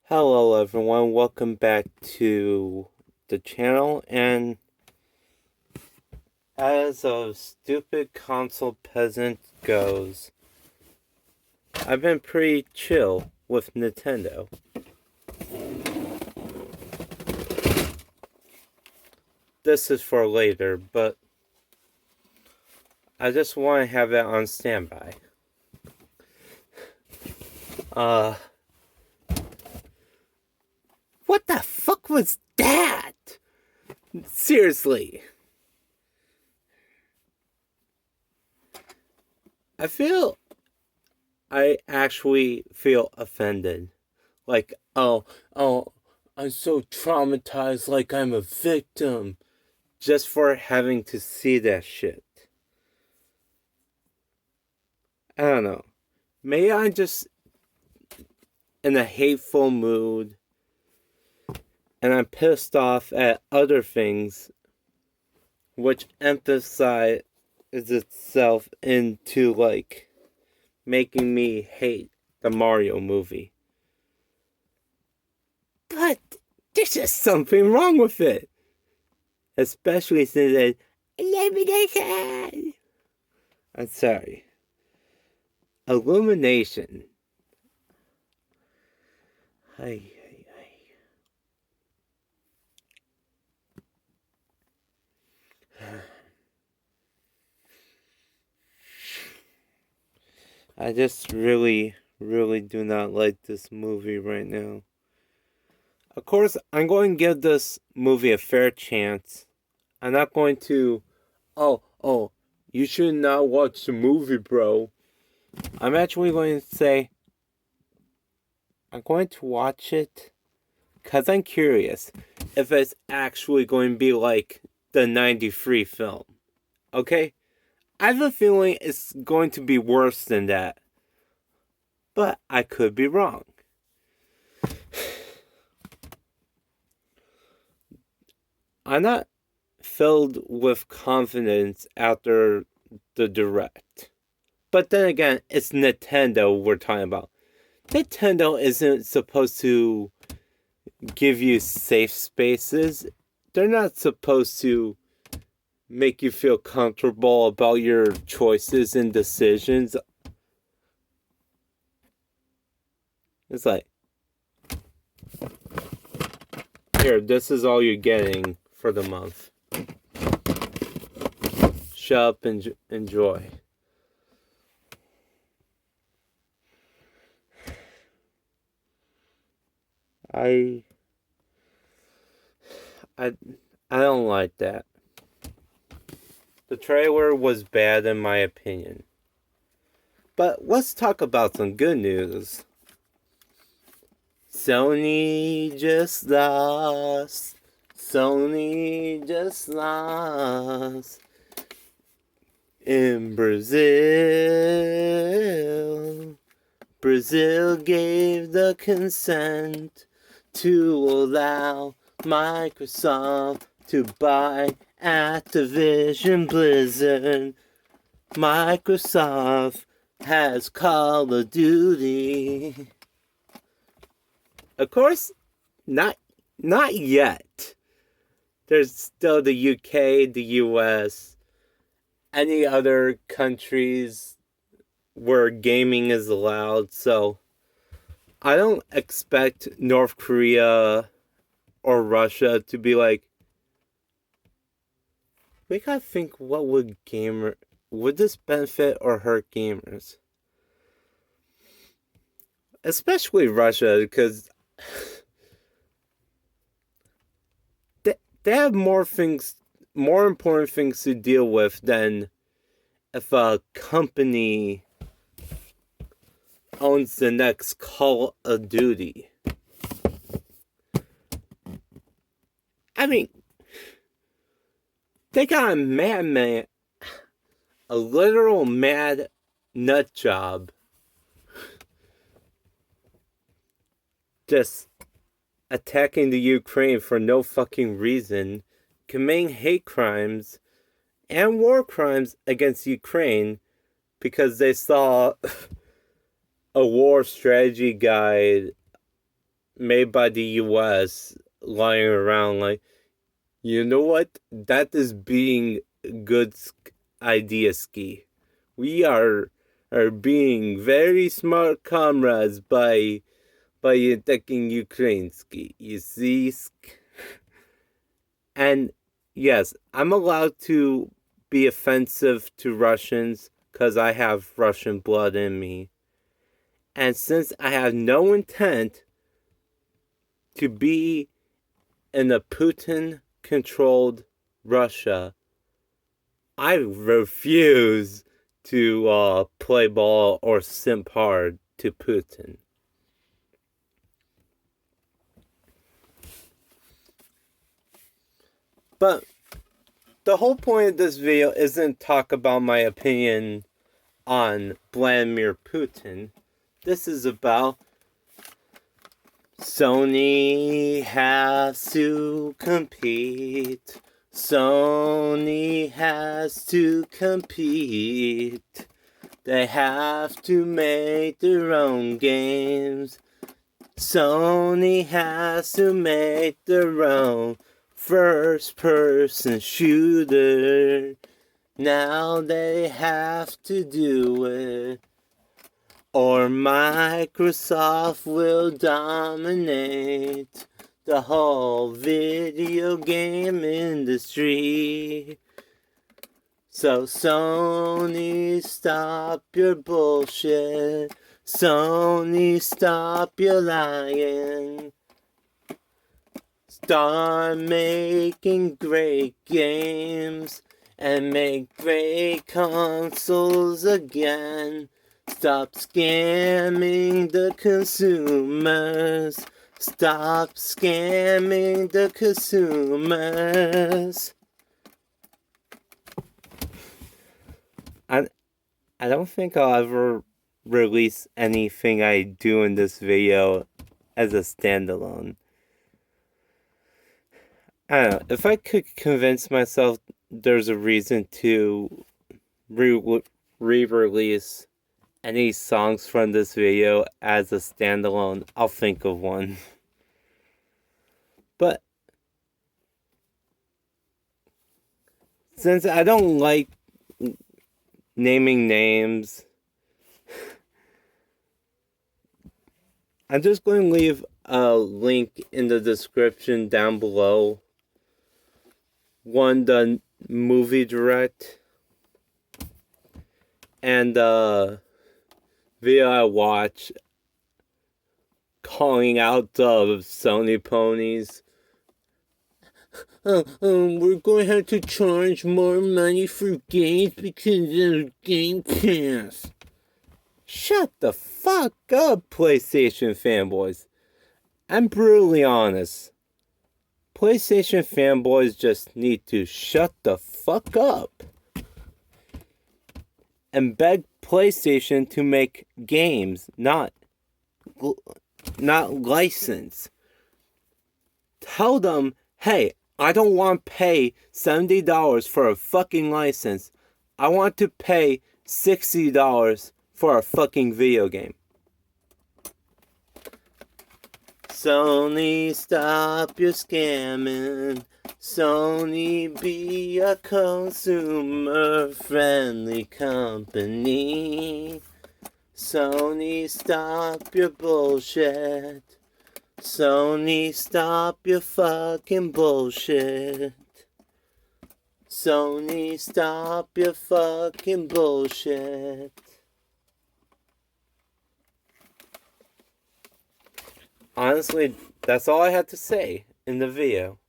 Hello everyone, welcome back to the channel, and as a stupid console peasant goes, I've been pretty chill with Nintendo. This is for later, but I just want to have it on standby. What the fuck was that? Seriously. I actually feel offended. Like, oh, I'm so traumatized, like I'm a victim, just for having to see that shit. I don't know. Maybe I'm just in a hateful mood, and I'm pissed off at other things, which emphasize itself into, like, making me hate the Mario movie. But there's just something wrong with it. Especially since it's illumination. I'm sorry. Illumination. I just really do not like this movie right now. Of course, I'm going to give this movie a fair chance. I'm not going to, you should not watch the movie, bro. I'm actually going to say, I'm going to watch it because I'm curious if it's actually going to be like the 93 film. Okay? I have a feeling it's going to be worse than that. But I could be wrong. I'm not filled with confidence after the direct. But then again, it's Nintendo we're talking about. Nintendo isn't supposed to give you safe spaces. They're not supposed to make you feel comfortable about your choices and decisions. It's like, here, this is all you're getting for the month. Shut up and enjoy. I don't like that. The trailer was bad in my opinion. But let's talk about some good news. Sony just lost. In Brazil. Brazil gave the consent to allow Microsoft to buy Activision Blizzard. Microsoft has Call of Duty. Of course, not yet. There's still the UK, the US, any other countries where gaming is allowed, so I don't expect North Korea or Russia to be like, we gotta think, what would this benefit or hurt gamers? Especially Russia, because they have more important things to deal with than if a company owns the next Call of Duty. I mean, they got a madman, a literal mad nut job, just attacking the Ukraine for no fucking reason, committing hate crimes and war crimes against Ukraine because they saw a war strategy guide made by the US lying around like, you know what? That is being good idea ski. We are being very smart comrades by attacking Ukraine ski. You see? And yes, I'm allowed to be offensive to Russians because I have Russian blood in me. And since I have no intent to be in a Putin-controlled Russia, I refuse to play ball or simp hard to Putin. But the whole point of this video isn't talk about my opinion on Vladimir Putin. This is about Sony has to compete. Sony has to compete. They have to make their own games. Sony has to make their own first-person shooter. Now they have to do it, or Microsoft will dominate the whole video game industry. So Sony, stop your bullshit. Sony, stop your lying. Start making great games and make great consoles again. Stop scamming the consumers. Stop scamming the consumers. I don't think I'll ever release anything I do in this video as a standalone. I don't know. If I could convince myself there's a reason to re-release any songs from this video as a standalone, I'll think of one. But since I don't like naming names, I'm just going to leave a link in the description down below. One, the movie direct, and the video I watch calling out the Sony ponies. We're going to have to charge more money for games because of Game Pass. Shut the fuck up, PlayStation fanboys. I'm brutally honest. PlayStation fanboys just need to shut the fuck up and beg PlayStation to make games, not license. Tell them, hey, I don't want to pay $70 for a fucking license. I want to pay $60 for a fucking video game. Sony, stop your scamming. Sony, be a consumer-friendly company. Sony, stop your bullshit. Sony, stop your fucking bullshit. Sony, stop your fucking bullshit. Honestly, that's all I had to say in the video.